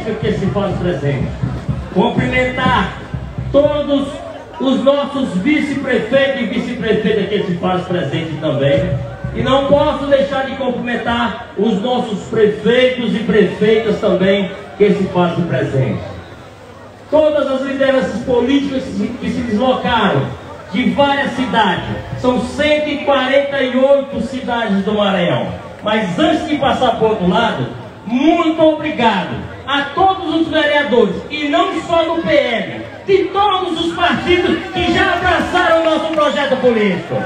política que se faz presente. Cumprimentar todos os nossos vice-prefeitos e vice-prefeitas que se faz presente também. E não posso deixar de cumprimentar os nossos prefeitos e prefeitas também que se fazem presente. Todas as lideranças políticas que se deslocaram de várias cidades, são 148 cidades do Maranhão. Mas antes de passar para o outro lado, muito obrigado a todos os vereadores, e não só do PL, de todos os partidos que já abraçaram o nosso projeto político.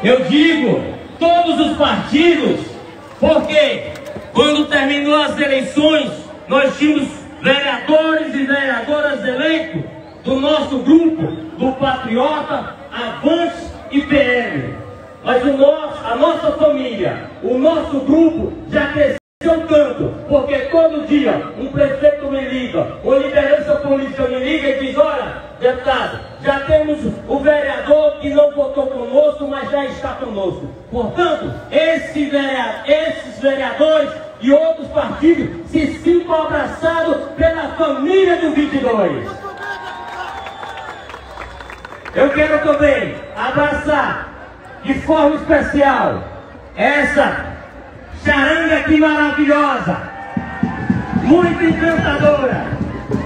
Eu digo todos os partidos, porque quando terminou as eleições, nós tínhamos vereadores e vereadoras eleitos do nosso grupo, do Patriota, Avante e PL. Mas a nossa família, o nosso grupo já cresceu tanto, porque todo dia um prefeito me liga, uma liderança política me liga e diz: olha, deputado, já temos o vereador que não votou conosco, mas já está conosco. Portanto, esses vereadores e outros partidos se sintam abraçados pela família do 22. Eu quero também abraçar de forma especial essa charanga aqui maravilhosa, muito encantadora.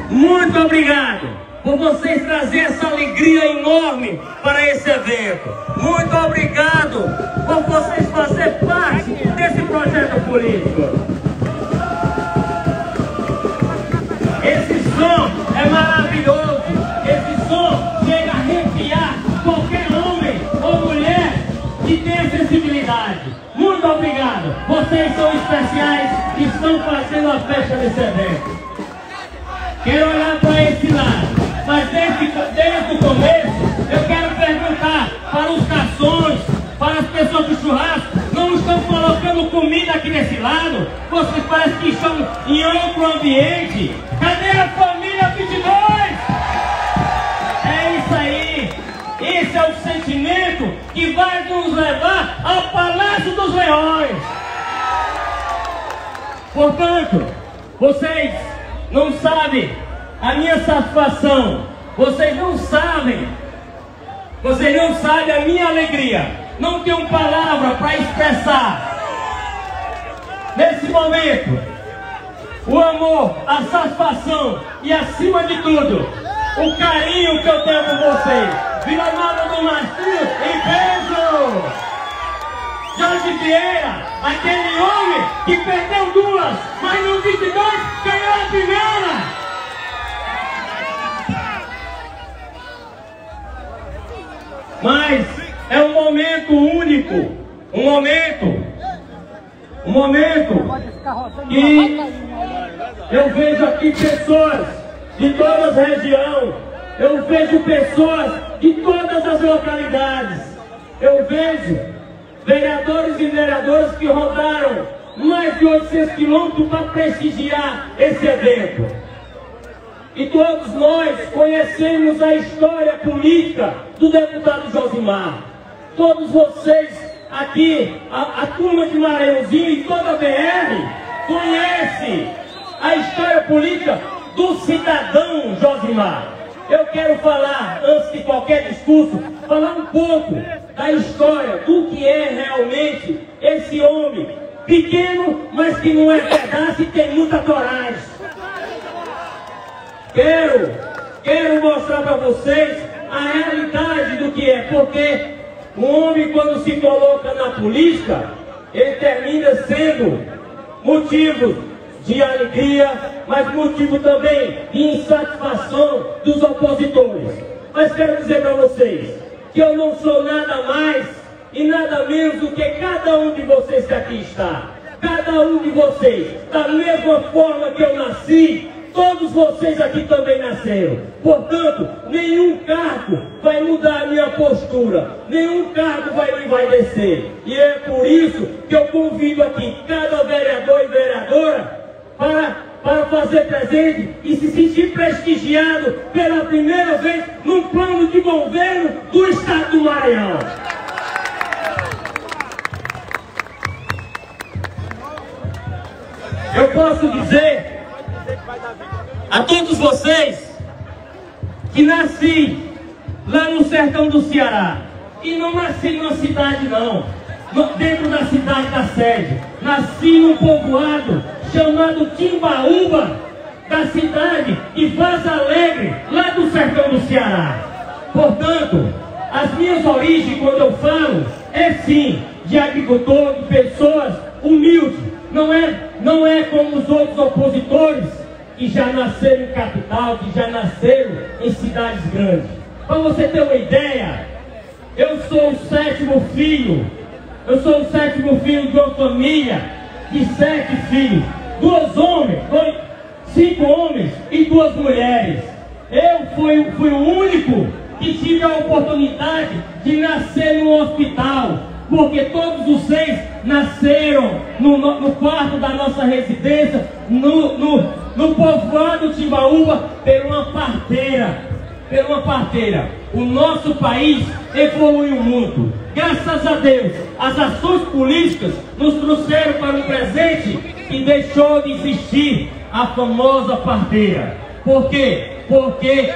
Muito obrigado por vocês trazerem essa alegria enorme para esse evento. Muito obrigado por vocês fazerem parte desse projeto político. Esse som é maravilhoso. Esse som chega a arrepiar qualquer homem ou mulher que tenha sensibilidade. Muito obrigado. Vocês são especiais e estão fazendo a festa desse evento. Quero olhar para esse lado, mas desde o começo eu quero perguntar para os garçons, para as pessoas do churrasco: não estão colocando comida aqui nesse lado? Vocês parecem que estão em outro ambiente. Cadê a família 22? É isso aí. Esse é o sentimento que vai nos levar ao Palácio dos Leões. Portanto, vocês não sabem a minha satisfação. Vocês não sabem a minha alegria. Não tenho palavra para expressar. Nesse momento, o amor, a satisfação e, acima de tudo, o carinho que eu tenho por vocês. Vila Nova do Martinho, em beijo! Jorge Vieira, aquele homem que perdeu duas, mas no 22 ganhou a primeira! Mas é um momento único, um momento que eu vejo aqui pessoas de todas as regiões, eu vejo pessoas de todas as localidades, eu vejo vereadores e vereadoras que rodaram mais de 800 quilômetros para prestigiar esse evento. E todos nós conhecemos a história política do deputado Josimar. Todos vocês aqui, a turma de Maranhãozinho e toda a BR, conhece a história política do cidadão Josimar. Eu quero falar, antes de qualquer discurso, falar um pouco da história, do que é realmente esse homem pequeno, mas que não é pedaço e tem muita coragem. Quero mostrar para vocês a realidade do que é, porque o homem, quando se coloca na política, ele termina sendo motivo de alegria, mas motivo também de insatisfação dos opositores. Mas quero dizer para vocês que eu não sou nada mais e nada menos do que cada um de vocês que aqui está. Cada um de vocês, da mesma forma que eu nasci, todos vocês aqui também nasceram. Portanto, nenhum cargo vai mudar a minha postura, nenhum cargo vai me envaidecer. E é por isso que eu convido aqui cada vereador e vereadora para fazer presente e se sentir prestigiado pela primeira vez num plano de governo do Estado do Maranhão. eu posso dizer a todos vocês que nasci lá no sertão do Ceará. E não nasci numa cidade não, dentro da cidade da sede. Nasci num povoado chamado Timbaúba, da cidade de Vaz Alegre, lá do sertão do Ceará. Portanto, as minhas origens, quando eu falo, é sim de agricultor, de pessoas humildes. Não é como os outros opositores que já nasceram em capital, que já nasceram em cidades grandes. Para você ter uma ideia, eu sou o sétimo filho. Eu sou o sétimo filho de uma família de 7 filhos. 5 homens e 2 mulheres. Eu fui o único que tive a oportunidade de nascer no hospital, porque todos os 6 nasceram no quarto da nossa residência, no povoado Timbaúba, por uma parteira. O nosso país evoluiu muito. Graças a Deus, as ações políticas nos trouxeram para um presente que deixou de existir a famosa parteira. Por quê? Porque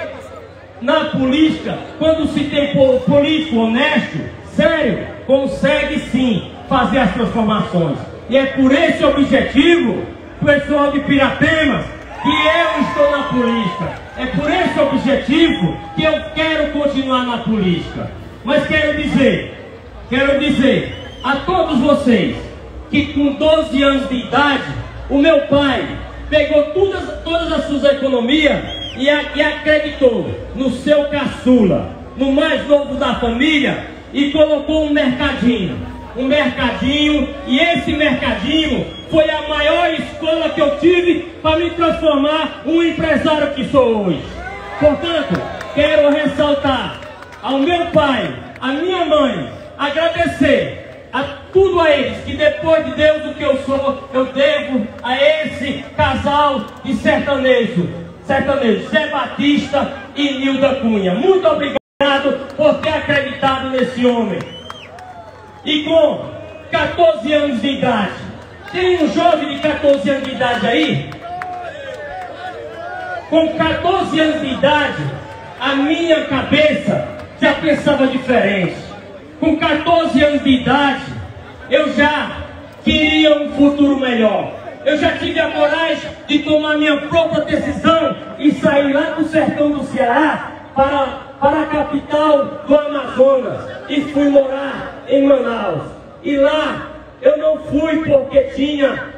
na política, quando se tem político honesto, sério, consegue sim fazer as transformações. E é por esse objetivo, pessoal de Pirapemas, que eu estou na política. É por esse objetivo que eu quero continuar na política. Mas quero dizer a todos vocês que com 12 anos de idade, o meu pai pegou todas as suas economias e acreditou no seu caçula, no mais novo da família, e colocou um mercadinho, e esse mercadinho foi a maior escola que eu tive para me transformar um empresário que sou hoje. Portanto, quero ressaltar ao meu pai, à minha mãe, agradecer a tudo a eles, que depois de Deus o que eu sou, eu devo a esse casal de sertanejo, Zé Batista e Nilda Cunha. Muito obrigado por ter acreditado nesse homem. E com 14 anos de idade, tem um jovem de 14 anos de idade aí? Com 14 anos de idade, a minha cabeça já pensava diferente. Com 14 anos de idade, eu já queria um futuro melhor. Eu já tive a coragem de tomar minha própria decisão e sair lá do sertão do Ceará para a capital do Amazonas. E fui morar em Manaus. E lá eu não fui porque tinha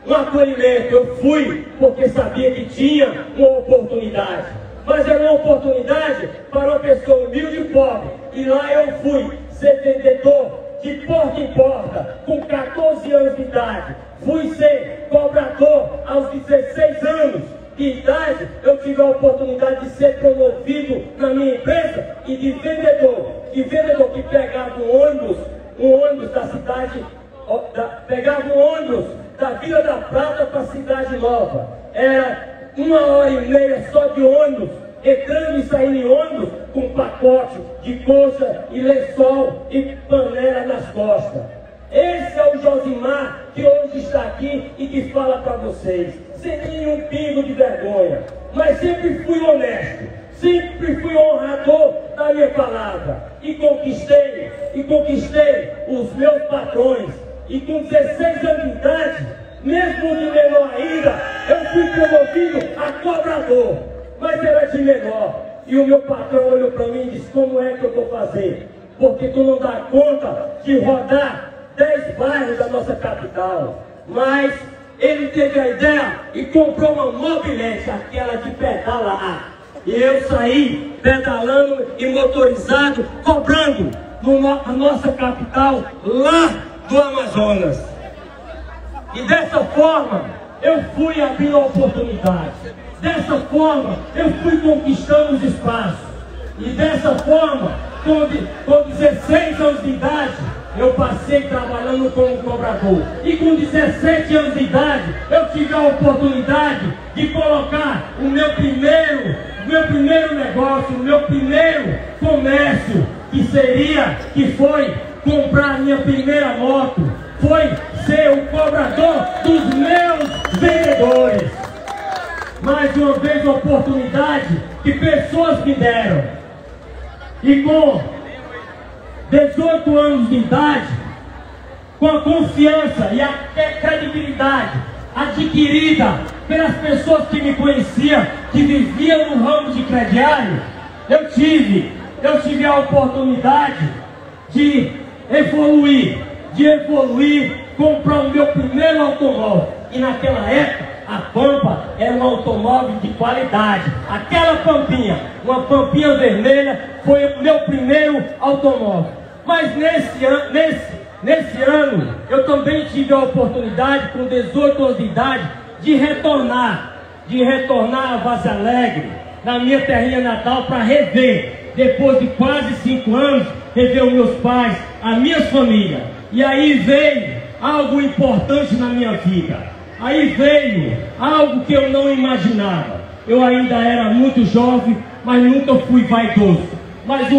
um acolhimento, eu fui porque sabia que tinha uma oportunidade. Mas era uma oportunidade para uma pessoa humilde e pobre. E lá eu fui ser vendedor de porta em porta, com 14 anos de idade. Fui ser cobrador aos 16 anos de idade. Eu tive a oportunidade de ser promovido na minha empresa e de vendedor que pegava um ônibus da cidade, pegava um ônibus da Vila da Prata para a Cidade Nova. Era 1h30 só de ônibus, entrando e saindo em ônibus com pacote de coxa e lençol e panela nas costas. Esse é o Josimar que hoje está aqui e que fala para vocês, sem nenhum pingo de vergonha. Mas sempre fui honesto, sempre fui honrador da minha palavra. E conquistei os meus patrões. E com 16 anos de idade, mesmo de menor ainda, eu fui promovido a cobrador. Mas era de menor. E o meu patrão olhou para mim e disse: como é que eu vou fazer? Porque tu não dá conta de rodar 10 bairros da nossa capital. Mas ele teve a ideia e comprou uma mobilete, aquela de pedalar. E eu saí pedalando e motorizado, cobrando na nossa capital, lá do Amazonas. E dessa forma, eu fui abrindo a oportunidade. Dessa forma, eu fui conquistando os espaços. E dessa forma, com 16 anos de idade, eu passei trabalhando como cobrador. E com 17 anos de idade, eu tive a oportunidade de colocar o meu primeiro negócio, o meu primeiro comércio, que foi comprar a minha primeira moto. foi ser o cobrador dos meus vendedores. Mais uma vez, uma oportunidade que pessoas me deram. E com 18 anos de idade, com a confiança e a credibilidade adquirida pelas pessoas que me conheciam, que viviam no ramo de crediário, eu tive a oportunidade de evoluir, comprar o meu primeiro automóvel. E naquela época, a Pampa era um automóvel de qualidade. Aquela Pampinha, uma Pampinha vermelha, foi o meu primeiro automóvel. Mas nesse ano, eu também tive a oportunidade, com 18 anos de idade, de retornar a Vaza Alegre, na minha terrinha natal, para rever, depois de quase 5 anos, rever os meus pais, a minha família. E aí veio algo importante na minha vida. Aí veio algo que eu não imaginava. Eu ainda era muito jovem, mas nunca fui vaidoso. Mas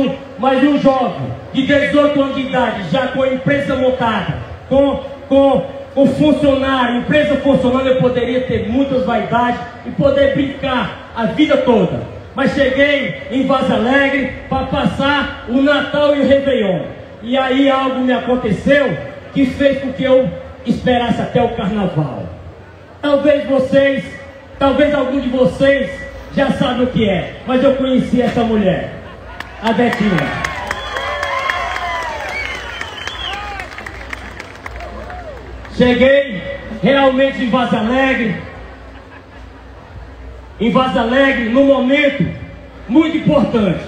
um jovem de 18 anos de idade, já com a empresa montada, com funcionário, empresa funcionando, eu poderia ter muitas vaidades e poder brincar a vida toda. Mas cheguei em Vaza Alegre para passar o Natal e o Réveillon. E aí algo me aconteceu que fez com que eu esperasse até o Carnaval. Talvez algum de vocês já sabe o que é, mas eu conheci essa mulher, a Betinha. Cheguei realmente em Vaza Alegre num momento muito importante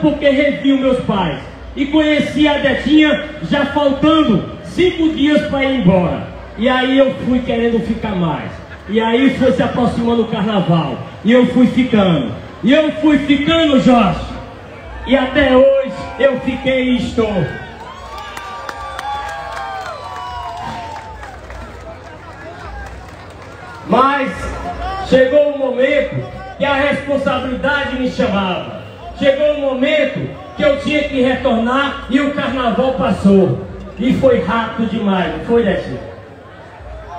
porque revi os meus pais e conheci a Betinha já faltando 5 dias para ir embora. E aí eu fui querendo ficar mais. E aí foi se aproximando o Carnaval. E eu fui ficando. Jorge. E até hoje eu fiquei e estou. Mas chegou um momento que a responsabilidade me chamava. Chegou um momento que eu tinha que retornar e o Carnaval passou. E foi rápido demais, não foi, Betinha?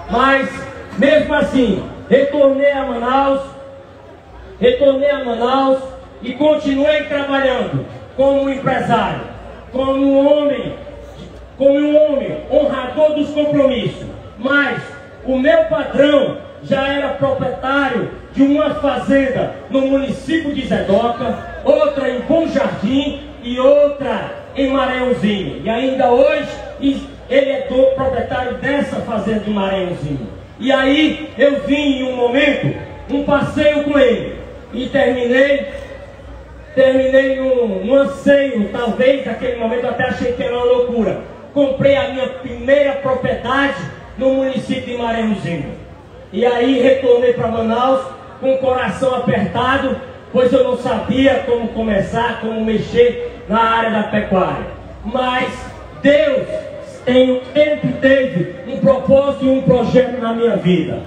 Mas, mesmo assim, retornei a Manaus e continuei trabalhando como um empresário, como um homem honrador dos compromissos. Mas o meu patrão já era proprietário de uma fazenda no município de Zedoca, outra em Bom Jardim e outra em Maranhãozinho. E ainda hoje ele é proprietário dessa fazenda de Maranhãozinho. E aí eu vim em um momento, um passeio com ele. E terminei num anseio, talvez naquele momento eu até achei que era uma loucura. Comprei a minha primeira propriedade no município de Maranhãozinho. E aí retornei para Manaus com o coração apertado, pois eu não sabia como começar, como mexer na área da pecuária. Mas Deus sempre teve um propósito e um projeto na minha vida.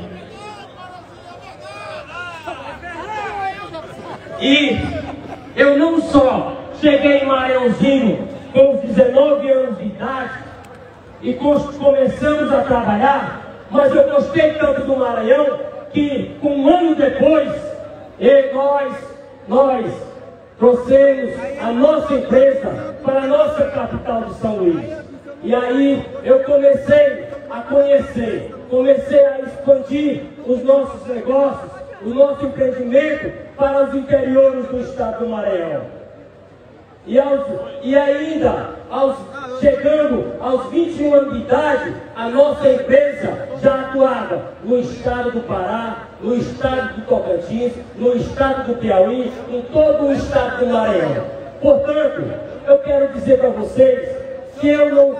E eu não só cheguei em Maranhãozinho com 19 anos de idade e começamos a trabalhar, mas eu gostei tanto do Maranhão que um ano depois nós trouxemos a nossa empresa para a nossa capital de São Luís. E aí eu comecei a conhecer, comecei a expandir os nossos negócios, o nosso empreendimento para os interiores do estado do Maranhão. E ainda, chegando aos 21 anos de idade, a nossa empresa já atuava no estado do Pará, no estado do Tocantins, no estado do Piauí, em todo o estado do Maranhão. Portanto, eu quero dizer para vocês que eu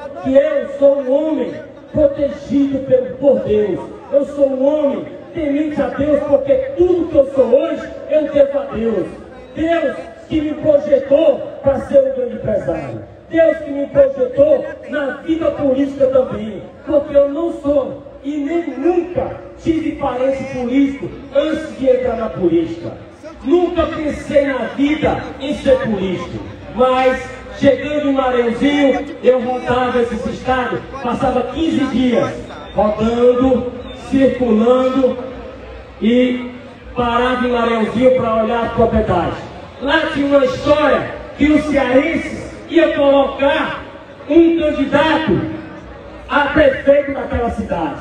sou um homem protegido por Deus. Eu sou um homem temente a Deus, porque tudo que eu sou hoje, eu devo a Deus. Deus que me projetou para ser um grande empresário. Deus que me projetou na vida política também. Porque eu não sou e nem nunca tive parente político antes de entrar na política. Nunca pensei na vida em ser político. Mas Chegando em Maranhãozinho, eu rodava esses estados, passava 15 dias rodando, circulando e parava em Maranhãozinho para olhar as propriedades. Lá tinha uma história que os cearenses iam colocar um candidato a prefeito daquela cidade.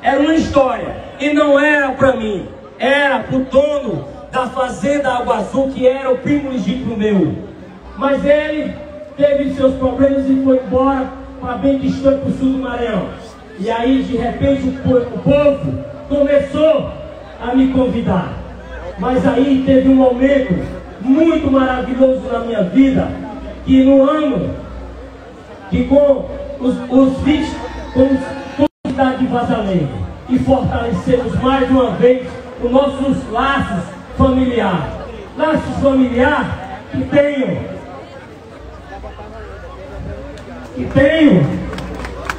Era uma história, e não era para mim, era para o dono da fazenda Água Azul, que era o primo legítimo meu. Mas ele teve seus problemas e foi embora para bem distante para o sul do Maranhão. E aí, de repente, o povo começou a me convidar. Mas aí teve um momento muito maravilhoso na minha vida, que no ano que com a cidade de Vazamento, e fortalecemos mais uma vez os nossos laços familiares. Laços familiares que tenho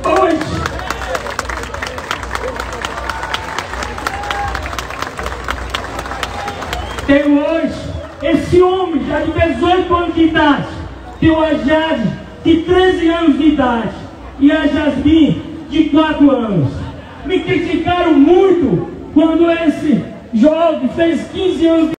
hoje. Tenho hoje esse homem já de 18 anos de idade, tenho a Jade de 13 anos de idade e a Jasmine de 4 anos. Me criticaram muito quando esse jovem fez 15 anos de